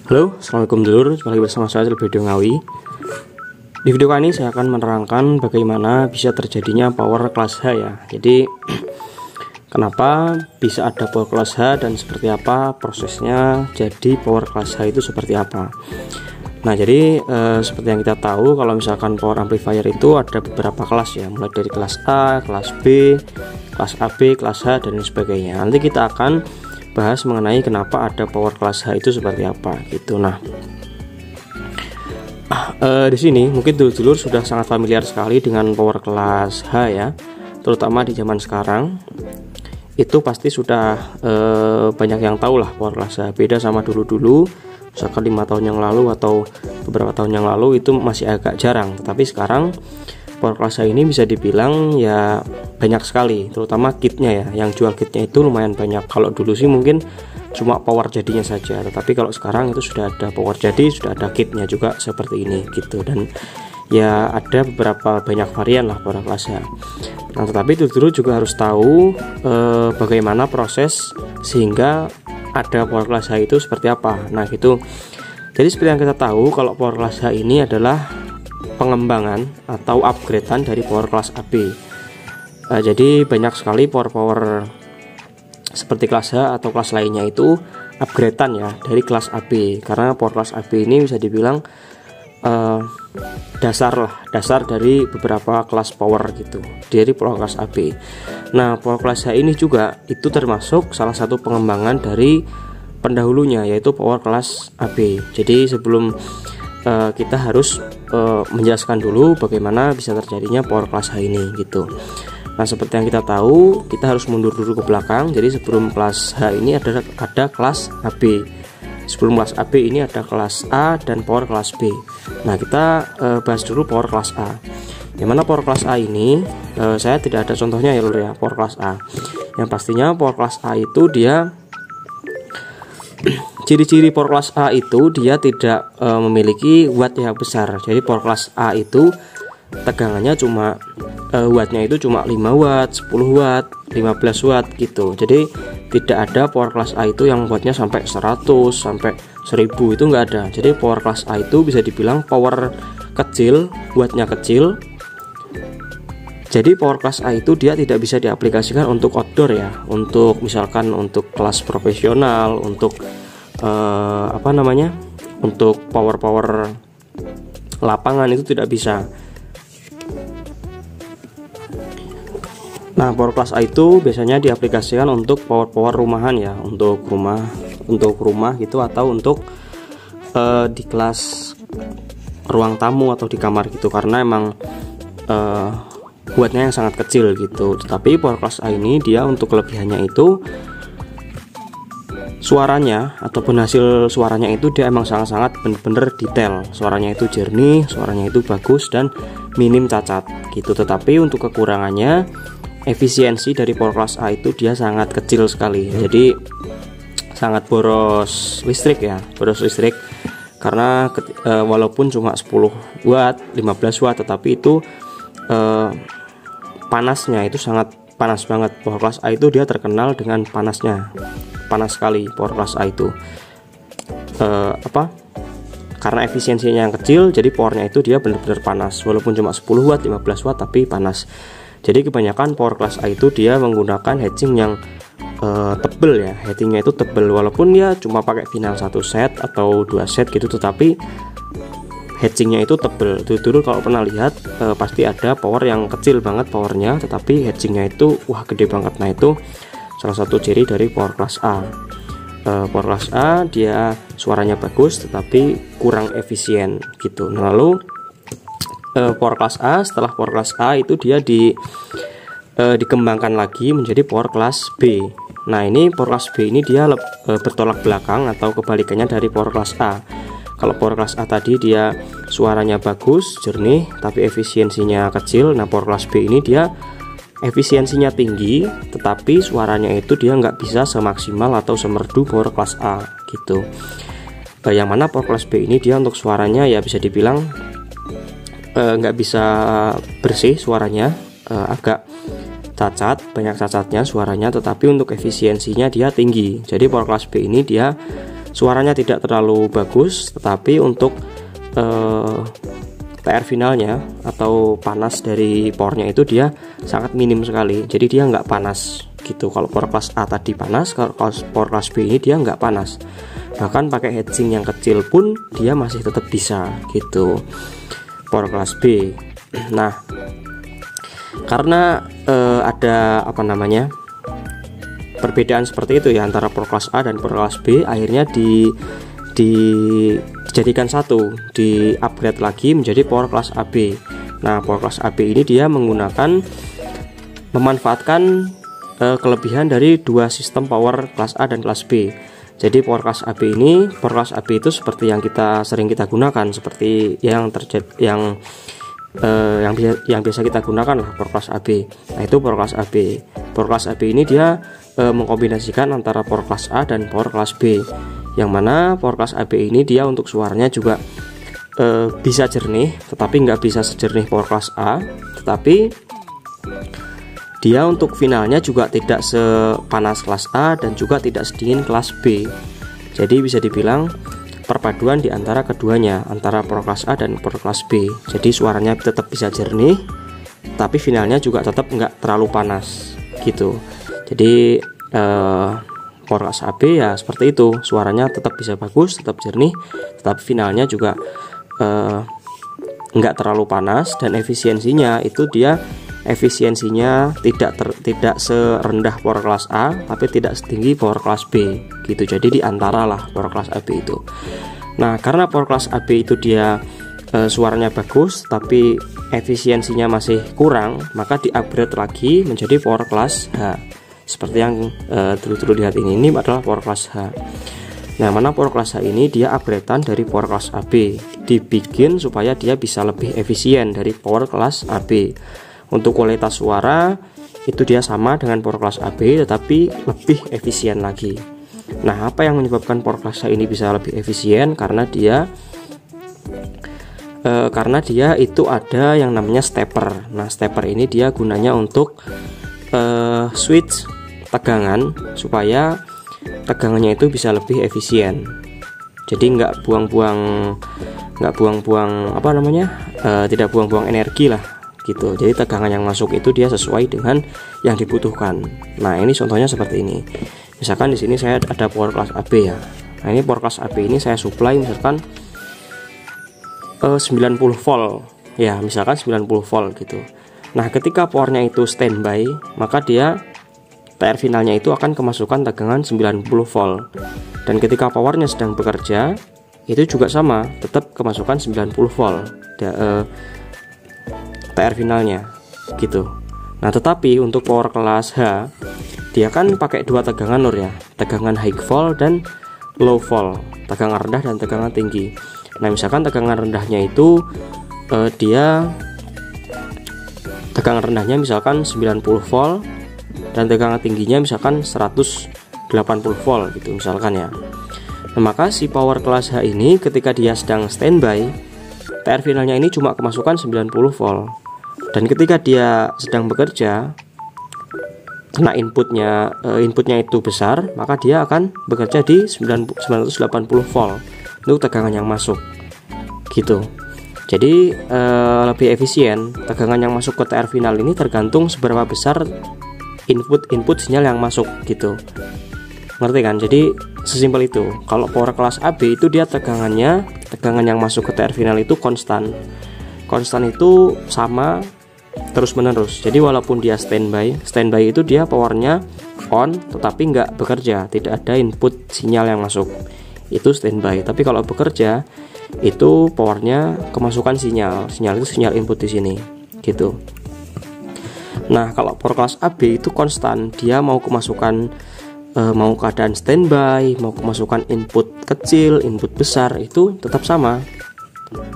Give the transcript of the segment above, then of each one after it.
Halo, assalamualaikum dulur. Jumpa lagi bersama saya Video Ngawi. Di video kali ini saya akan menerangkan bagaimana bisa terjadinya power kelas H ya. Jadi kenapa bisa ada power kelas H dan seperti apa prosesnya jadi power kelas H itu seperti apa. Nah, jadi seperti yang kita tahu, kalau misalkan power amplifier itu ada beberapa kelas ya, mulai dari kelas A, kelas B, kelas AB, kelas H dan sebagainya. Nanti kita akan bahas mengenai kenapa ada power kelas H itu seperti apa gitu. Nah, di sini mungkin dulur-dulur sudah sangat familiar sekali dengan power kelas H ya, terutama di zaman sekarang. Itu pasti sudah banyak yang tahu lah power kelas H. Beda sama dulu-dulu, misalkan 5 tahun yang lalu atau beberapa tahun yang lalu itu masih agak jarang. Tetapi sekarang power kelas H ini bisa dibilang ya banyak sekali, terutama kitnya ya. Yang jual kitnya itu lumayan banyak. Kalau dulu sih mungkin cuma power jadinya saja, tetapi kalau sekarang itu sudah ada power jadi, sudah ada kitnya juga seperti ini gitu. Dan ya ada beberapa banyak varian lah power kelas H. Nah, tetapi dulu juga harus tahu bagaimana proses sehingga ada power kelas H itu seperti apa. Nah gitu. Jadi seperti yang kita tahu, kalau power kelas H ini adalah pengembangan atau upgradean dari power kelas AB. Jadi banyak sekali power seperti kelas H atau kelas lainnya itu upgradean ya dari kelas AB, karena power kelas AB ini bisa dibilang dasar dari beberapa kelas power gitu dari power kelas AB. Nah, power kelas H ini juga itu termasuk salah satu pengembangan dari pendahulunya, yaitu power kelas AB. Jadi sebelum kita harus menjelaskan dulu bagaimana bisa terjadinya power kelas H ini gitu. Nah, seperti yang kita tahu, kita harus mundur dulu ke belakang. Jadi sebelum kelas H ini ada kelas AB. Sebelum kelas AB ini ada kelas A dan power kelas B. Nah, kita bahas dulu power kelas A. Yang mana power kelas A ini saya tidak ada contohnya ya lur ya, power kelas A. Yang pastinya power kelas A itu dia ciri-ciri power kelas A itu dia tidak memiliki watt yang besar. Jadi power kelas A itu tegangannya cuma wattnya itu cuma 5 watt, 10 watt, 15 watt gitu. Jadi tidak ada power kelas A itu yang wattnya sampai 100 sampai 1000, itu enggak ada. Jadi power kelas A itu bisa dibilang power kecil, wattnya kecil. Jadi power kelas A itu dia tidak bisa diaplikasikan untuk outdoor ya, untuk misalkan untuk kelas profesional, untuk untuk power lapangan itu tidak bisa. Nah, power kelas A itu biasanya diaplikasikan untuk power rumahan ya, untuk rumah gitu, atau untuk di kelas ruang tamu atau di kamar gitu, karena emang wattnya yang sangat kecil gitu. Tetapi power kelas A ini dia untuk kelebihannya itu suaranya ataupun hasil suaranya itu dia emang sangat-sangat benar-benar detail. Suaranya itu jernih, suaranya itu bagus dan minim cacat gitu. Tetapi untuk kekurangannya, efisiensi dari power kelas A itu dia sangat kecil sekali. Jadi sangat boros listrik ya, boros listrik. Karena walaupun cuma 10 watt, 15 watt, tetapi itu panasnya itu sangat panas banget. Power kelas A itu dia terkenal dengan panasnya, panas sekali power kelas A itu. Karena efisiensinya yang kecil, jadi powernya itu dia benar-benar panas. Walaupun cuma 10 watt, 15 watt, tapi panas. Jadi kebanyakan power kelas A itu dia menggunakan heatsink yang tebel ya, heatsinknya itu tebel. Walaupun dia cuma pakai final 1 set atau 2 set gitu, tetapi heatsinknya itu tebel. Dulu kalau pernah lihat pasti ada power yang kecil banget powernya, tetapi heatsinknya itu wah gede banget. Nah, itu salah satu ciri dari power kelas A. Power kelas A dia suaranya bagus tetapi kurang efisien gitu. Nah, lalu power kelas A, setelah power kelas A itu dia dikembangkan lagi menjadi power kelas B. Nah, ini power kelas B ini dia bertolak belakang atau kebalikannya dari power kelas A. Kalau power kelas A tadi dia suaranya bagus, jernih, tapi efisiensinya kecil. Nah, power kelas B ini dia efisiensinya tinggi, tetapi suaranya itu dia nggak bisa semaksimal atau semerdu power kelas A gitu. Yang mana power kelas B ini dia untuk suaranya ya bisa dibilang nggak bisa bersih suaranya, agak cacat, banyak cacatnya suaranya, tetapi untuk efisiensinya dia tinggi. Jadi power kelas B ini dia suaranya tidak terlalu bagus, tetapi untuk TR finalnya atau panas dari powernya itu dia sangat minim sekali, jadi dia nggak panas gitu. Kalau power kelas A tadi panas, kalau power kelas B ini dia nggak panas, bahkan pakai heatsink yang kecil pun dia masih tetap bisa gitu power kelas B. Nah, karena ada perbedaan seperti itu ya antara power kelas A dan power kelas B, akhirnya dijadikan satu, di upgrade lagi menjadi power kelas AB. Nah, power kelas AB ini dia memanfaatkan kelebihan dari dua sistem power kelas A dan kelas B. Jadi power kelas AB itu seperti yang sering kita gunakan, seperti yang biasa kita gunakan lah, power kelas AB. Nah, itu power kelas AB. Power kelas AB ini dia mengkombinasikan antara power kelas A dan power kelas B, yang mana power kelas AB ini dia untuk suaranya juga bisa jernih, tetapi nggak bisa sejernih power kelas A, tetapi dia untuk finalnya juga tidak sepanas kelas A dan juga tidak sedingin kelas B. Jadi bisa dibilang perpaduan di antara keduanya, antara power kelas A dan power kelas B. Jadi suaranya tetap bisa jernih, tapi finalnya juga tetap nggak terlalu panas gitu. Jadi power kelas AB ya seperti itu, suaranya tetap bisa bagus, tetap jernih, tetapi finalnya juga nggak terlalu panas, dan efisiensinya tidak serendah power kelas A, tapi tidak setinggi power kelas B gitu. Jadi di antara lah power kelas AB itu. Nah, karena power kelas AB itu dia suaranya bagus tapi efisiensinya masih kurang, maka di upgrade lagi menjadi power kelas H. Seperti yang dulu lihat ini adalah power kelas H. Nah, mana power kelas H ini dia upgradean dari power kelas AB, dibikin supaya dia bisa lebih efisien dari power kelas AB. Untuk kualitas suara itu dia sama dengan power kelas AB, tetapi lebih efisien lagi. Nah, apa yang menyebabkan power kelas H ini bisa lebih efisien? Karena dia itu ada yang namanya stepper. Nah, stepper ini dia gunanya untuk switch tegangan supaya tegangannya itu bisa lebih efisien. Jadi nggak buang-buang tidak buang-buang energi lah gitu. Jadi tegangan yang masuk itu dia sesuai dengan yang dibutuhkan. Nah, ini contohnya seperti ini. Misalkan di sini saya ada power kelas AB ya. Nah, ini power kelas AB ini saya supply misalkan 90 volt ya, misalkan 90 volt gitu. Nah, ketika powernya itu standby, maka dia TR finalnya itu akan kemasukan tegangan 90 volt. Dan ketika powernya sedang bekerja, itu juga sama, tetap kemasukan 90 volt TR finalnya gitu. Nah, tetapi untuk power kelas H dia kan pakai dua tegangan lur ya, tegangan high volt dan low volt, tegangan rendah dan tegangan tinggi. Nah, misalkan tegangan rendahnya itu tegangan rendahnya misalkan 90 volt dan tegangan tingginya misalkan 180 volt gitu misalkan ya. Nah, maka si power kelas H ini ketika dia sedang standby, TR finalnya ini cuma kemasukan 90 volt. Dan ketika dia sedang bekerja, kena inputnya itu besar, maka dia akan bekerja di 980 volt. Itu tegangan yang masuk gitu. Jadi lebih efisien. Tegangan yang masuk ke TR final ini tergantung seberapa besar input sinyal yang masuk gitu. Ngerti kan? Jadi sesimpel itu. Kalau power kelas AB itu dia tegangan yang masuk ke TR final itu konstan itu sama terus menerus. Jadi walaupun dia standby itu dia powernya on tetapi nggak bekerja, tidak ada input sinyal yang masuk, itu standby. Tapi kalau bekerja itu powernya kemasukan sinyal itu sinyal input di sini gitu. Nah, kalau power kelas AB itu konstan, dia mau kemasukan mau keadaan standby, mau kemasukan input kecil, input besar, itu tetap sama.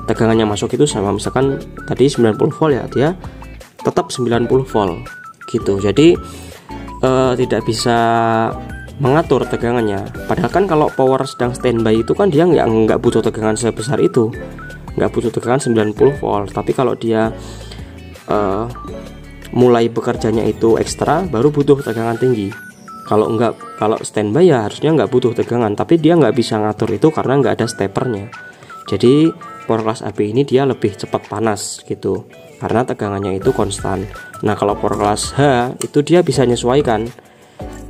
Tegangannya masuk itu sama. Misalkan tadi 90 volt ya, dia tetap 90 volt gitu. Jadi tidak bisa mengatur tegangannya. Padahal kan kalau power sedang standby itu kan dia nggak butuh tegangan sebesar itu, nggak butuh tegangan 90 volt. Tapi kalau dia mulai bekerjanya itu ekstra, baru butuh tegangan tinggi Kalau standby ya harusnya nggak butuh tegangan, tapi dia nggak bisa ngatur itu karena nggak ada stepernya. Jadi power class AB ini dia lebih cepat panas gitu karena tegangannya itu konstan. Nah kalau power class H itu dia bisa menyesuaikan.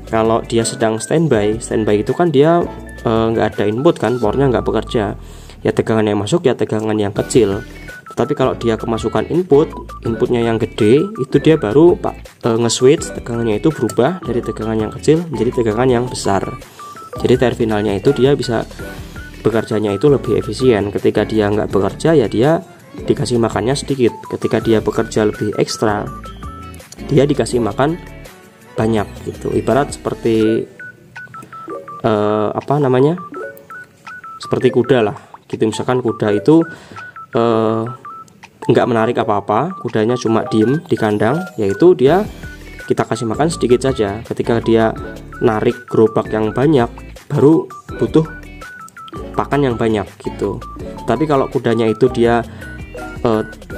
Kalau dia sedang standby itu kan dia nggak ada input kan, powernya nggak bekerja, ya tegangan yang masuk ya tegangan yang kecil. Tetapi kalau dia kemasukan inputnya yang gede, itu dia baru nge-switch tegangannya itu berubah dari tegangan yang kecil menjadi tegangan yang besar. Jadi terminalnya itu dia bisa bekerjanya itu lebih efisien. Ketika dia nggak bekerja ya dia dikasih makannya sedikit. Ketika dia bekerja lebih ekstra, dia dikasih makan banyak gitu. Ibarat seperti seperti kuda lah gitu. Misalkan kuda itu nggak menarik apa-apa, kudanya cuma diem di kandang, yaitu kita kasih makan sedikit saja. Ketika dia narik gerobak yang banyak, baru butuh pakan yang banyak gitu. Tapi kalau kudanya itu dia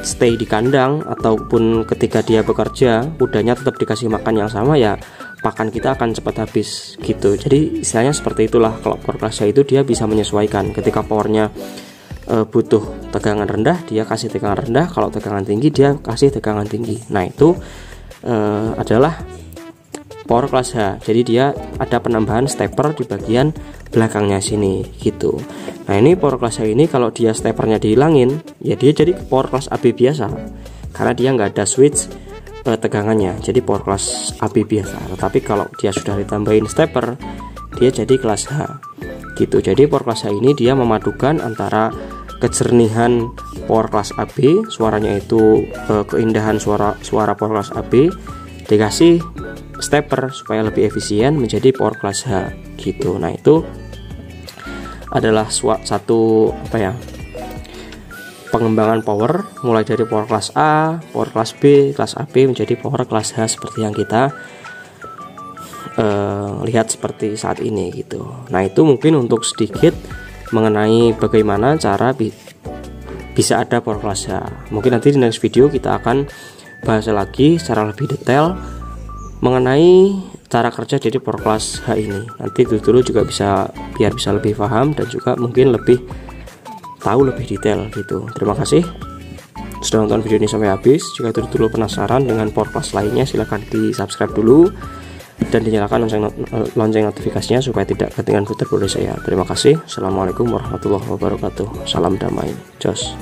stay di kandang, ataupun ketika dia bekerja kudanya tetap dikasih makan yang sama, ya pakan kita akan cepat habis gitu. Jadi istilahnya seperti itulah. Kalau power class itu dia bisa menyesuaikan. Ketika powernya butuh tegangan rendah, dia kasih tegangan rendah. Kalau tegangan tinggi, dia kasih tegangan tinggi. Nah itu adalah power class H. Jadi dia ada penambahan stepper di bagian belakangnya sini gitu. Nah ini power class H ini kalau dia steppernya dihilangin, ya dia jadi power class AB biasa karena dia nggak ada switch tegangannya. Jadi power class AB biasa. Tetapi kalau dia sudah ditambahin stepper, dia jadi kelas H gitu. Jadi power class H ini dia memadukan antara kejernihan power class AB, suaranya itu keindahan suara power class AB, dikasih stepper supaya lebih efisien menjadi power class H gitu. Nah itu adalah satu pengembangan power mulai dari power class A, power class B, kelas AB menjadi power class H seperti yang kita lihat seperti saat ini gitu. Nah itu mungkin untuk sedikit mengenai bagaimana cara bisa ada power class H. Mungkin nanti di next video kita akan bahas lagi secara lebih detail mengenai cara kerja dari power class H ini. Nanti dulu juga biar bisa lebih paham dan juga mungkin lebih tahu lebih detail gitu. Terima kasih sudah nonton video ini sampai habis. Jika dulu penasaran dengan power class lainnya, silahkan di subscribe dulu dan dinyalakan lonceng notifikasinya supaya tidak ketinggalan video dari saya. Terima kasih. Assalamualaikum warahmatullahi wabarakatuh. Salam damai. Jos.